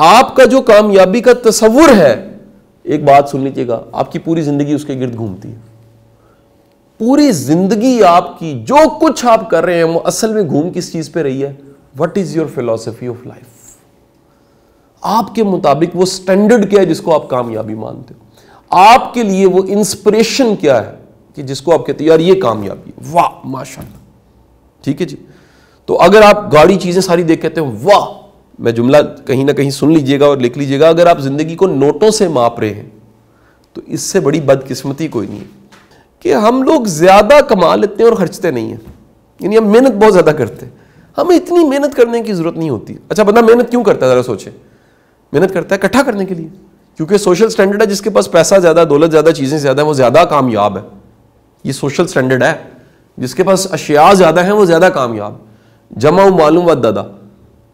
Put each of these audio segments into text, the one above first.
آپ کا جو کامیابی کا تصور ہے، ایک بات سن لیجیے گا، آپ کی پوری زندگی اس کے گرد گھومتی ہے. پوری زندگی آپ کی جو کچھ آپ کر رہے ہیں وہ اصل میں گھوم کس چیز پہ رہی ہے؟ What is your philosophy of life? آپ کے مطابق وہ سٹینڈرڈ کیا ہے جس کو آپ کامیابی مانتے ہو؟ آپ کے لیے وہ انسپریشن کیا ہے کہ جس کو آپ کہتے ہیں یار یہ کامیابی ہے، واہ ماشاءاللہ. ٹھیک ہے جی. تو اگر آپ گاڑی چیزیں ساری دیکھ کہتے ہیں واہ، میں جملہ کہیں نہ کہیں سن لیجئے گا اور لکھ لیجئے گا، اگر آپ زندگی کو نوٹوں سے ماپ رہے ہیں تو اس سے بڑی بدقسمتی کوئی نہیں ہے کہ ہم لوگ زیادہ کما لیتے ہیں اور خرچتے نہیں ہیں. یعنی ہم محنت بہت زیادہ کرتے ہیں، ہمیں اتنی محنت کرنے کی ضرورت نہیں ہوتی. اچھا بندہ محنت کیوں کرتا ہے؟ ذرا سوچیں. محنت کرتا ہے اکٹھا کرنے کے لیے، کیونکہ سوشل سٹینڈرڈ ہے جس کے پاس پیسہ زیادہ، دولت زیادہ، چیزیں زیادہ ہیں وہ زیادہ کامیاب ہے. یہ سوشل سٹینڈرڈ ہے. جس کے پاس اشیاء زیادہ ہیں وہ زیادہ کامیاب. جمع و معلوم و دادا،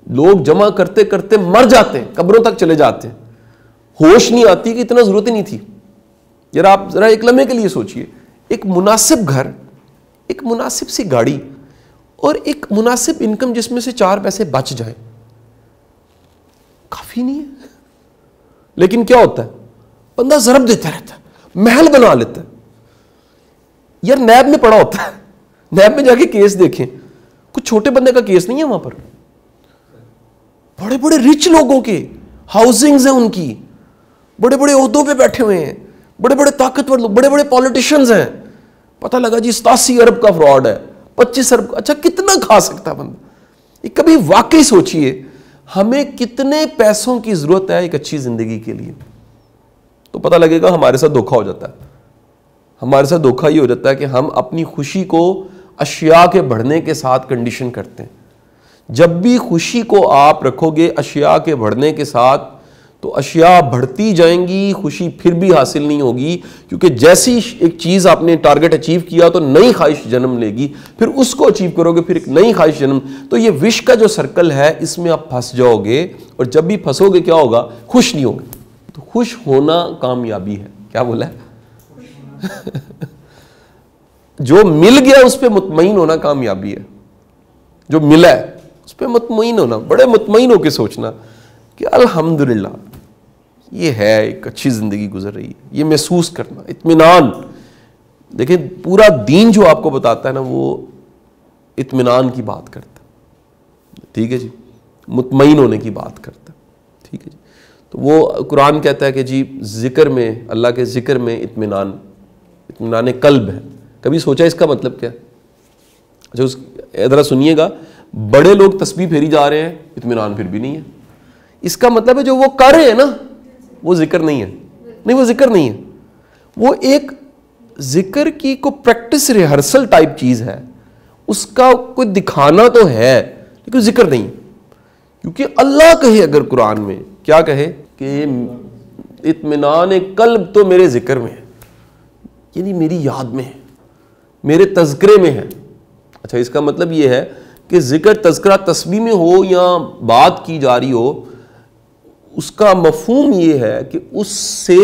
لوگ جمع کرتے کرتے مر جاتے ہیں، قبروں تک چلے جاتے ہیں، ہوش نہیں آتی کہ اتنا ضرورت ہی نہیں تھی. ذرا آپ ذرا ایک لمحے کے لیے سوچئے، ایک مناسب گھر، ایک مناسب سی گاڑی اور ایک مناسب انکم جس میں سے 4 پیسے بچ جائیں، کافی نہیں ہے. لیکن کیا ہوتا ہے؟ بندہ ضرب دیتا رہتا ہے، محل بنا لیتا ہے. یار نیب میں پڑا ہوتا ہے، نیب میں جا کے کیس دیکھیں، کچھ چھوٹے بندے کا کیس نہیں ہے وہاں پر، بڑے بڑے رچ لوگوں کے ہاؤسنگز ہیں ان کی، بڑے بڑے عہدوں پہ بیٹھے ہوئے ہیں، بڑے بڑے طاقتور لوگ، بڑے بڑے پولیٹیشنز ہیں. پتہ لگا جی 87 ارب کا فراڈ ہے، 25 ارب. اچھا کتنا کھا سکتا بندہ؟ یہ کبھی واقعی سوچئے ہمیں کتنے پیسوں کی ضرورت ہے ایک اچھی زندگی کے لیے؟ تو پتہ لگے گا ہمارے ساتھ دھوکا ہو جاتا ہے. ہمارے ساتھ دھوکا یہ ہو جاتا ہے کہ ہم اپنی خوشی کو اشیاء کے بڑھنے کے ساتھ کنڈیشن کرتے ہیں. جب بھی خوشی کو آپ رکھو گے اشیاء کے بڑھنے کے ساتھ تو اشیاء بڑھتی جائیں گی، خوشی پھر بھی حاصل نہیں ہوگی، کیونکہ جیسی ایک چیز آپ نے ٹارگٹ اچیو کیا تو نئی خواہش جنم لے گی، پھر اس کو اچیو کرو گے، پھر ایک نئی خواہش جنم. تو یہ وش کا جو سرکل ہے اس میں آپ پھنس جاؤ گے، اور جب بھی پھنسو گے کیا ہوگا؟ خوش نہیں ہوگے. تو خوش ہونا کامیابی ہے. کیا بولا ہے؟ جو مل گیا اس پہ مطمئن ہونا کامیابی ہے. جو ملا ہے اس پہ مطمئن ہونا، بڑے مطمئن ہو کے سوچنا کہ الحمدللہ یہ ہے ایک اچھی زندگی گزر رہی ہے، یہ محسوس کرنا، اطمینان. دیکھیں پورا دین جو آپ کو بتاتا ہے نا وہ اطمینان کی بات کرتا ہے. ٹھیک ہے جی، مطمئن ہونے کی بات کرتا ہے. ٹھیک ہے جی. تو وہ قرآن کہتا ہے کہ جی ذکر میں، اللہ کے ذکر میں اطمینان قلب ہے. کبھی سوچا اس کا مطلب کیا؟ اچھا ذرا سنیے گا، بڑے لوگ تسبیح پھیری جا رہے ہیں، اطمینان پھر بھی نہیں ہے. اس کا مطلب ہے جو وہ کر رہے ہیں نا وہ ذکر نہیں ہے. نہیں وہ ذکر نہیں ہے، وہ ایک ذکر کی کو پریکٹس ریہرسل ٹائپ چیز ہے، اس کا کوئی دکھانا تو ہے لیکن ذکر نہیں. کیونکہ اللہ کہے اگر قرآن میں کیا کہے کہ اطمینان قلب تو میرے ذکر میں ہے، یعنی میری یاد میں ہے، میرے تذکرے میں ہے. اچھا اس کا مطلب یہ ہے کہ ذکر تذکرہ تسبیح میں ہو یا بات کی جا رہی ہو، اس کا مفہوم یہ ہے کہ اس سے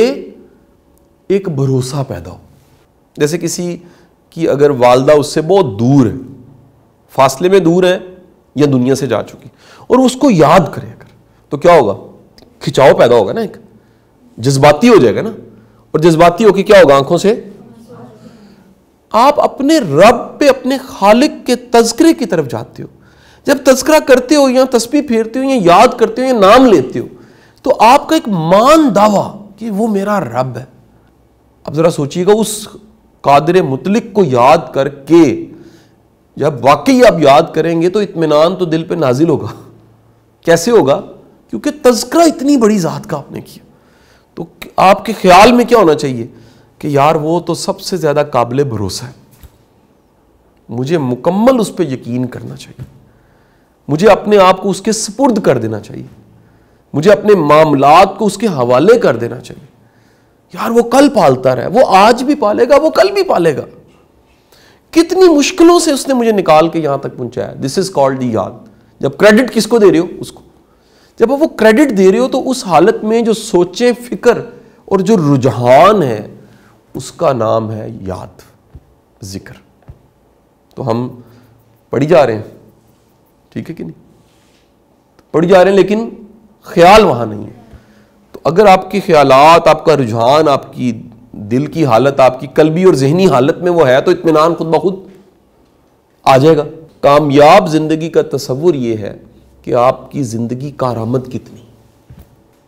ایک بھروسہ پیدا ہو. جیسے کسی کی اگر والدہ اس سے بہت دور ہے، فاصلے میں دور ہے یا دنیا سے جا چکی، اور اس کو یاد کرے اگر، تو کیا ہوگا؟ کھچاؤ پیدا ہوگا نا، ایک جذباتی ہو جائے گا نا. اور جذباتی ہو کے کیا ہوگا؟ آنکھوں سے آپ اپنے رب پہ، اپنے خالق کے تذکرے کی طرف جاتے ہو. جب تذکرہ کرتے ہو یا تسبیح پھیرتے ہو یا یاد کرتے ہو یا نام لیتے ہو تو آپ کا ایک مان دعویٰ کہ وہ میرا رب ہے. اب ذرا سوچئے گا اس قادر مطلق کو یاد کر کے جب واقعی آپ یاد کریں گے تو اطمینان تو دل پہ نازل ہوگا. کیسے ہوگا؟ کیونکہ تذکرہ اتنی بڑی ذات کا آپ نے کیا. تو آپ کے خیال میں کیا ہونا چاہیے کہ یار وہ تو سب سے زیادہ قابل بھروسہ ہے، مجھے مکمل اس پہ یقین کرنا چاہیے، مجھے اپنے آپ کو اس کے سپرد کر دینا چاہیے، مجھے اپنے معاملات کو اس کے حوالے کر دینا چاہیے. یار وہ کل پالتا رہا، وہ آج بھی پالے گا، وہ کل بھی پالے گا. کتنی مشکلوں سے اس نے مجھے نکال کے یہاں تک پہنچایا. دس از کالڈ دی یاد. جب کریڈٹ کس کو دے رہے ہو؟ اس کو. جب وہ کریڈٹ دے رہے ہو تو اس حالت میں جو سوچیں، فکر اور جو رجحان ہے اس کا نام ہے یاد، ذکر. تو ہم پڑھی جا رہے ہیں، ٹھیک ہے کہ نہیں؟ پڑھی جا رہے ہیں لیکن خیال وہاں نہیں ہے. تو اگر آپ کے خیالات, آپ کا رجحان, آپ کی دل کی حالت, آپ کی قلبی اور ذہنی حالت میں وہ ہے تو اطمینان خود بخود آ جائے گا. کامیاب زندگی کا تصور یہ ہے کہ آپ کی زندگی کارآمد کتنی.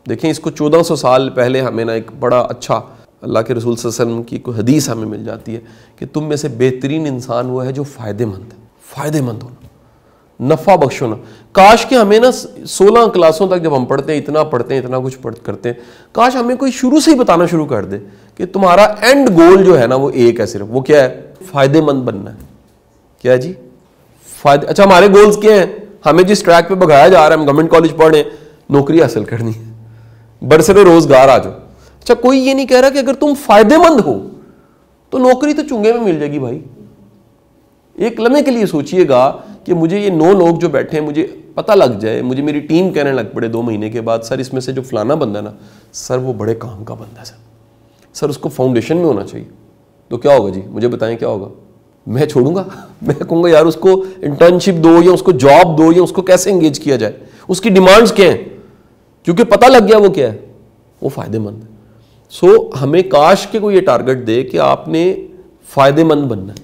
دیکھیں اس کو 1400 سال پہلے ہمیں نا ایک بڑا اچھا اللہ کے رسول صلی اللہ علیہ وسلم کی کوئی حدیث ہمیں مل جاتی ہے کہ تم میں سے بہترین انسان وہ ہے جو فائدہ مند ہے. فائدہ مند ہونا, نفع بخش ہونا. کاش کہ ہمیں نا 16 کلاسوں تک جب ہم پڑھتے ہیں, اتنا پڑھتے ہیں, اتنا کچھ کرتے ہیں, کاش ہمیں کوئی شروع سے ہی بتانا شروع کر دے کہ تمہارا اینڈ گول جو ہے نا وہ ایک ہے صرف. وہ کیا ہے؟ فائدہ مند بننا ہے. کیا جی؟ فائدہ. اچھا ہمارے گولز کیا ہیں؟ ہمیں جس ٹریک پہ بگایا جا رہا ہے, ہم گورنمنٹ کالج پڑھ رہے ہیں, نوکری حاصل کرنی ہے, برسر روزگار آ جاؤ. اچھا کوئی یہ نہیں کہہ رہا کہ اگر تم فائدہ مند ہو تو نوکری تو چنگے میں مل جائے گی بھائی. ایک لمحے کے لیے سوچئے گا کہ مجھے یہ 9 لوگ جو بیٹھے ہیں, مجھے پتہ لگ جائے, مجھے میری ٹیم کہنے لگ پڑے 2 مہینے کے بعد, سر اس میں سے جو فلانا بندہ ہے نا سر وہ بڑے کام کا بندہ ہے سر اس کو فاؤنڈیشن میں ہونا چاہیے. تو کیا ہوگا جی؟ مجھے بتائیں کیا ہوگا؟ میں چھوڑوں گا؟ میں کہوں گا یار اس کو انٹرنشپ دو, یا اس کو جاب دو, یا اس کو کیسے انگیج کیا جائے, اس کی ڈیمانڈز کیا ہیں, کیونکہ پتہ لگ گیا وہ کیا ہے, وہ فائدہ مند ہے. سو ہمیں کاش کے کوئی یہ ٹارگٹ دے کہ آپ نے فائدہ مند بننا ہے.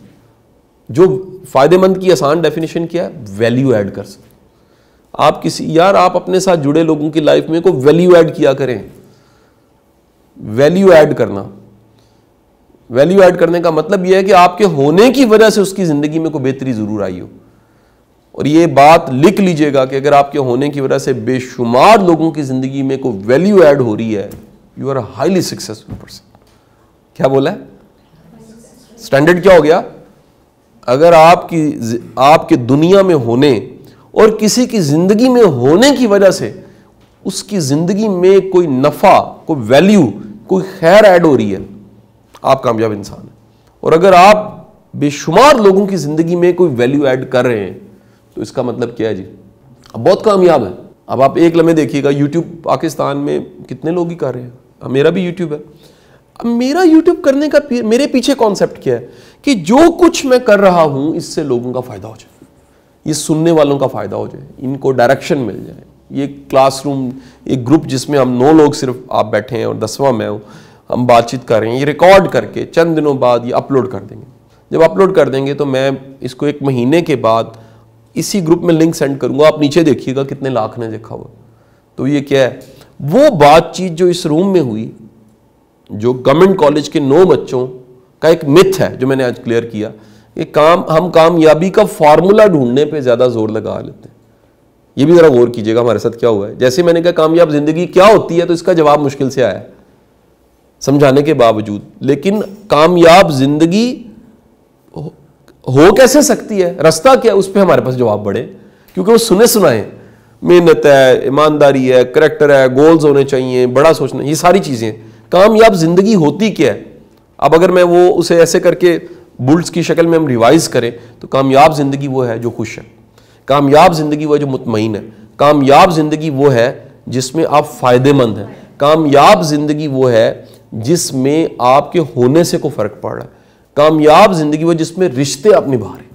جو فائدہ مند کی آسان ڈیفینیشن کیا ہے؟ ویلیو ایڈ کر سکتے. آپ آپ اپنے ساتھ جڑے لوگوں کی لائف میں کوئی ویلیو ایڈ کیا کریں. ویلیو ایڈ کرنا, ویلیو ایڈ کرنے کا مطلب یہ ہے کہ آپ کے ہونے کی وجہ سے اس کی زندگی میں کوئی بہتری ضرور آئی ہو. اور یہ بات لکھ لیجئے گا کہ اگر آپ کے ہونے کی وجہ سے بے شمار لوگوں کی زندگی میں کوئی ویلیو ایڈ ہو رہی ہے, you are a highly successful person. کیا بولا ہے؟ سٹینڈرڈ کیا ہو گیا؟ اگر آپ کے دنیا میں ہونے اور کسی کی زندگی میں ہونے کی وجہ سے اس کی زندگی میں کوئی نفع, کوئی ویلیو, کوئی خیر ایڈ ہو رہی ہے, آپ کامیاب انسان ہیں. اور اگر آپ بے شمار لوگوں کی زندگی میں کوئی ویلیو ایڈ کر رہے ہیں تو اس کا مطلب کیا ہے جی؟ اب بہت کامیاب ہے. اب آپ ایک لمحے دیکھیے گا, یوٹیوب پاکستان میں کتنے لوگ ہی کر رہے ہیں. اب میرا بھی یوٹیوب ہے. اب میرا یوٹیوب کرنے کا میرے پیچھے کانسیپٹ کیا ہے کہ جو کچھ میں کر رہا ہوں اس سے لوگوں کا فائدہ ہو جائے, یہ سننے والوں کا فائدہ ہو جائے, ان کو ڈائریکشن مل جائے. یہ کلاس روم, ایک گروپ جس میں ہم 9 لوگ صرف آپ بیٹھے ہیں اور 10واں میں ہوں, ہم بات چیت کر رہے ہیں, یہ ریکارڈ کر کے چند دنوں بعد یہ اپلوڈ کر دیں گے. جب اپلوڈ کر دیں گے تو میں اس کو 1 مہینے کے بعد اسی گروپ میں لنک سینڈ کروں گا. آپ نیچے دیکھیے گا کتنے لاکھ نے دیکھا ہوا. تو یہ کیا ہے؟ وہ بات چیت جو اس روم میں ہوئی, جو گورنمنٹ کالج کے 9 بچوں کا ایک متھ ہے جو میں نے آج کلیئر کیا, کہ ہم کامیابی کا فارمولا ڈھونڈنے پہ زیادہ زور لگا لیتے ہیں. یہ بھی ذرا غور کیجئے گا ہمارے ساتھ کیا ہوا ہے. جیسے میں نے کہا کامیاب زندگی کیا ہوتی ہے, تو اس کا جواب مشکل سے آیا ہے سمجھانے کے باوجود. لیکن کامیاب زندگی ہو کیسے سکتی ہے, رستہ کیا ہے, اس پہ ہمارے پاس جواب بڑے, کیونکہ وہ سنے سنائے. محنت ہے, ایمانداری ہے, کریکٹر ہے, گولز ہونے چاہیے, بڑا سوچنا, یہ ساری چیزیں. کامیاب زندگی ہوتی کیا ہے؟ اب اگر میں وہ اسے ایسے کر کے بلٹس کی شکل میں ہم ریوائز کریں تو کامیاب زندگی وہ ہے جو خوش ہے. کامیاب زندگی وہ ہے جو مطمئن ہے. کامیاب زندگی وہ ہے جس میں آپ فائدہ مند ہیں. کامیاب زندگی وہ ہے جس میں آپ کے ہونے سے کوئی فرق پڑ رہا ہے. کامیاب زندگی وہ جس میں رشتے آپ نبھا رہے ہیں,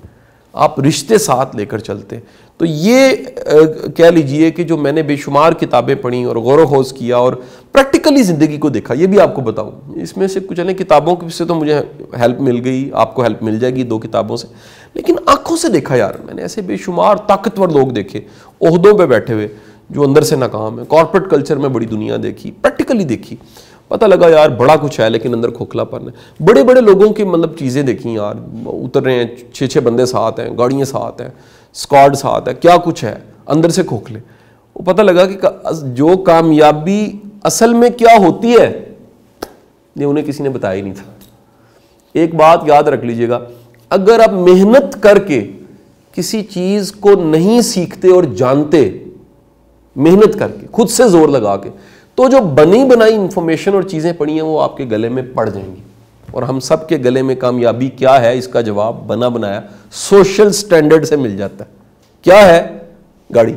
آپ رشتے ساتھ لے کر چلتے ہیں. تو یہ کہہ لیجئے کہ جو میں نے بے شمار کتابیں پڑھی اور غور و خوض کیا اور پریکٹیکلی زندگی کو دیکھا, یہ بھی آپ کو بتاؤں. اس میں سے کچھ کتابوں سے تو مجھے ہیلپ مل گئی, آپ کو ہیلپ مل جائے گی 2 کتابوں سے, لیکن آنکھوں سے دیکھا یار میں نے. ایسے بے شمار طاقتور لوگ دیکھے عہدوں پہ بیٹھے ہوئے جو اندر سے ناکام ہے. کارپوریٹ کلچر میں بڑی دنیا دیکھی, پریکٹیکلی دیکھی, پتہ لگا یار بڑا کچھ ہے لیکن اندر کھوکھلا پن ہے. بڑے بڑے لوگوں کی چیزیں دیکھیں یار, اتر رہے ہیں 6 بندے ساتھ ہیں, گاڑیاں ساتھ ہیں, اسکواڈ ساتھ ہے, کیا کچھ ہے, اندر سے کھوکھلے. وہ پتہ لگا کہ جو کامیابی اصل میں کیا ہوتی ہے یہ انہیں کسی نے بتایا ہی نہیں تھا. ایک بات یاد رکھ لیجئے گا, اگر آپ محنت کر کے کسی چیز کو نہیں سیکھتے اور جانتے, محنت کر کے خود سے زور لگا کے, تو جو بنی بنائی انفارمیشن اور چیزیں پڑھی ہیں وہ آپ کے گلے میں پڑ جائیں گی. اور ہم سب کے گلے میں کامیابی کیا ہے اس کا جواب بنا بنایا سوشل سٹینڈرڈ سے مل جاتا ہے. کیا ہے؟ گاڑی.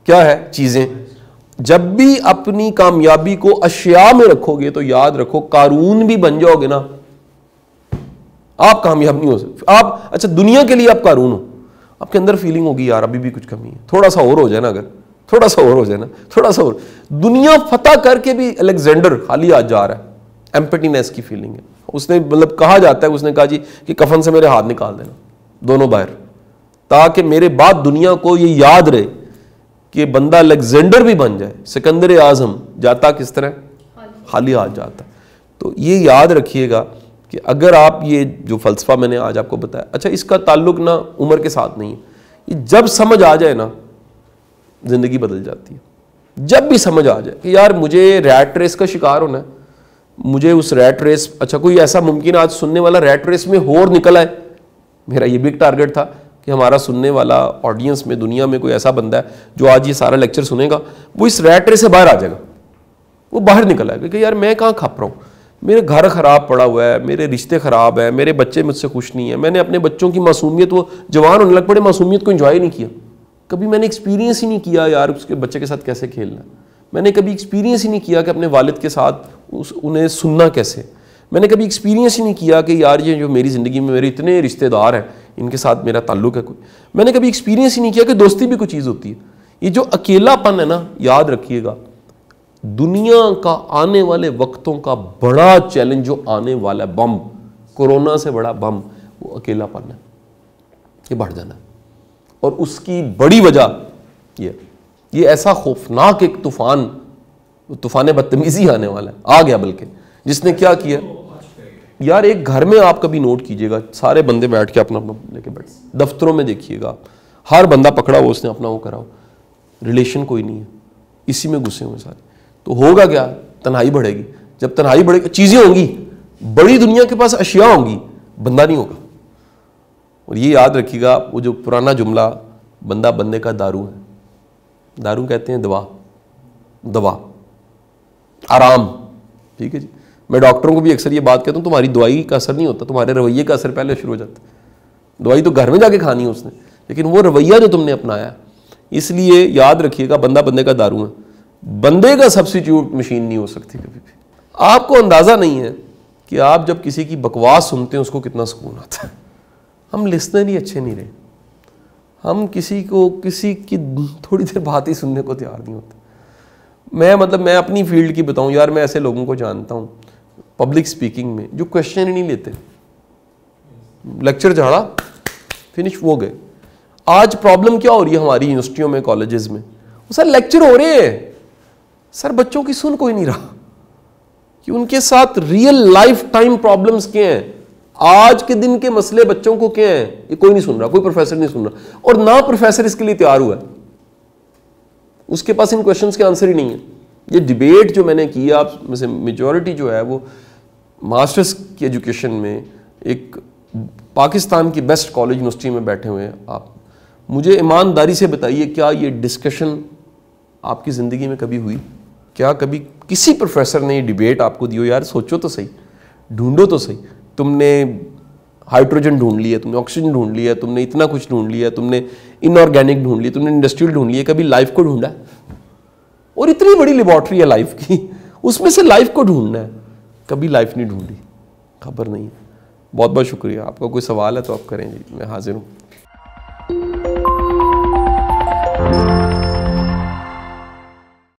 کیا ہے؟ چیزیں. جب بھی اپنی کامیابی کو اشیاء میں رکھو گے تو یاد رکھو قارون بھی بن جاؤ گے نا, آپ کامیاب نہیں ہو سکتے. آپ اچھا دنیا کے لیے آپ قارون ہو, آپ کے اندر فیلنگ ہوگی یار ابھی بھی کچھ کمی ہے, تھوڑا سا اور ہو جائے نا, اگر تھوڑا سا اور ہو جائے نا, تھوڑا سا اور. دنیا فتح کر کے بھی الیگزینڈر خالی ہاتھ جا رہا ہے, ایمپٹینس کی فیلنگ ہے. اس نے مطلب کہا جاتا ہے, اس نے کہا جی کہ کفن سے میرے ہاتھ نکال دینا دونوں باہر, تاکہ میرے بعد دنیا کو یہ یاد رہے کہ بندہ الیگزینڈر بھی بن جائے, سکندر اعظم جاتا کس طرح, خالی ہاتھ جاتا. تو یہ یاد رکھیے گا کہ اگر آپ یہ جو فلسفہ میں نے آج آپ کو بتایا, اچھا اس کا تعلق نہ عمر کے ساتھ نہیں ہے, یہ جب سمجھ آ جائے نا زندگی بدل جاتی ہے. جب بھی سمجھ آ جائے کہ یار مجھے ریٹ ریس کا شکار ہونا ہے, مجھے اس ریٹ ریس, اچھا کوئی ایسا ممکن آج سننے والا ریٹ ریس میں اور نکل آئے. میرا یہ بھی ایک ٹارگٹ تھا کہ ہمارا سننے والا آڈینس میں دنیا میں کوئی ایسا بندہ ہے جو آج یہ سارا لیکچر سنے گا, وہ اس ریٹ ریس سے باہر آ جائے گا, وہ باہر نکل آئے گا کہ یار میں کہاں کھپ رہا ہوں, میرے گھر خراب پڑا ہوا ہے, میرے رشتے خراب ہیں, میرے بچے مجھ سے خوش نہیں ہیں, میں نے اپنے بچوں کی معصومیت, وہ جوان ہونے لگ پڑے, معصومیت کو انجوائے نہیں کیا, کبھی میں نے ایکسپیرینس ہی نہیں کیا یار اس کے بچے کے ساتھ کیسے کھیلنا ہے, میں نے کبھی ایکسپیرینس ہی نہیں کیا کہ اپنے والد کے ساتھ انہیں سننا کیسے, میں نے کبھی ایکسپیرینس ہی نہیں کیا کہ یار یہ جو میری زندگی میں میرے اتنے رشتے دار ہیں ان کے ساتھ میرا تعلق ہے کوئی, میں نے کبھی ایکسپیرینس ہی نہیں کیا کہ دوستی بھی کوئی چیز ہوتی ہے. یہ جو اکیلا پن ہے نا, یاد رکھیے گا دنیا کا آنے والے وقتوں کا بڑا چیلنج جو آنے والا ہے, بم, کورونا سے بڑا بم, وہ اکیلا پن ہے, یہ بڑھ جانا ہے. اور اس کی بڑی وجہ یہ ایسا خوفناک ایک طوفان بدتمیزی آنے والا ہے, آ گیا بلکہ, جس نے کیا کیا یار. ایک گھر میں آپ کبھی نوٹ کیجئے گا, سارے بندے بیٹھ کے اپنا اپنا لے کے بیٹھ, دفتروں میں دیکھیے گا ہر بندہ پکڑا ہو, اس نے اپنا وہ کرا ہو, ریلیشن کوئی نہیں ہے, اسی میں گھسے ہوئے سارے. تو ہوگا کیا, تنہائی بڑھے گی. جب تنہائی بڑھے گی چیزیں ہوں گی, بڑی دنیا کے پاس اشیاء ہوں گی, بندہ نہیں ہوگا. اور یہ یاد رکھیے گا وہ جو پرانا جملہ, بندہ بندے کا دارو ہے. دارو کہتے ہیں دوا, آرام, ٹھیک ہے جی. میں ڈاکٹروں کو بھی اکثر یہ بات کہتا ہوں, تمہاری دوائی کا اثر نہیں ہوتا, تمہارے رویے کا اثر پہلے شروع ہو جاتا ہے. دوائی تو گھر میں جا کے کھانی ہے اس نے, لیکن وہ رویہ جو تم نے اپنایا, اس لیے یاد رکھیے گا بندہ بندے کا دارو ہے. بندے کا سبسٹیوٹ مشین نہیں ہو سکتی کبھی بھی. آپ کو اندازہ نہیں ہے کہ آپ جب کسی کی بکواس سنتے ہیں اس کو کتنا سکون آتا ہے. ہم لسنر ہی اچھے نہیں رہے, ہم کسی کی تھوڑی دیر بات ہی سننے کو تیار نہیں ہوتے. میں اپنی فیلڈ کی بتاؤں یار, میں ایسے لوگوں کو جانتا ہوں پبلک سپیکنگ میں جو کوشچن ہی نہیں لیتے, لیکچر جھاڑا فنش, وہ گئے. آج پرابلم کیا ہو رہی ہے ہماری یونیورسٹیوں میں, کالجز میں, سر لیکچر ہو رہے ہیں, سر بچوں کی سن کوئی نہیں رہا کہ ان کے ساتھ ریئل لائف ٹائم پرابلمز کیا ہیں, آج کے دن کے مسئلے بچوں کو کیا ہیں, یہ کوئی نہیں سن رہا, کوئی پروفیسر نہیں سن رہا, اور نہ پروفیسر اس کے لیے تیار ہوا ہے, اس کے پاس ان کوشچنز کے آنسر ہی نہیں ہے. یہ ڈیبیٹ جو میں نے کیا, آپ میں سے میجورٹی جو ہے وہ ماسٹرز کی ایجوکیشن میں ایک پاکستان کی بیسٹ کالج یونیورسٹی میں بیٹھے ہوئے ہیں. آپ مجھے ایمانداری سے بتائیے, کیا یہ ڈسکشن آپ کی زندگی میں کبھی ہوئی؟ کیا کبھی کسی پروفیسر نے یہ ڈیبیٹ آپ کو دی ہو, یار سوچو تو صحیح, ڈھونڈو تو صحیح, تم نے ہائیڈروجن ڈھونڈ لیا, تم نے آکسیجن ڈھونڈ لیا, تم نے اتنا کچھ ڈھونڈ لیا, تم نے ان آرگینک ڈھونڈ لیا, تم نے انڈسٹریل ڈھونڈ لیا, کبھی لائف کو ڈھونڈا؟ اور اتنی بڑی لیبارٹری ہے لائف کی, اس میں سے لائف کو ڈھونڈنا ہے, کبھی لائف نہیں ڈھونڈی, خبر نہیں. بہت بہت شکریہ. آپ کا کوئی سوال ہے تو آپ کریں جی, میں حاضر ہوں.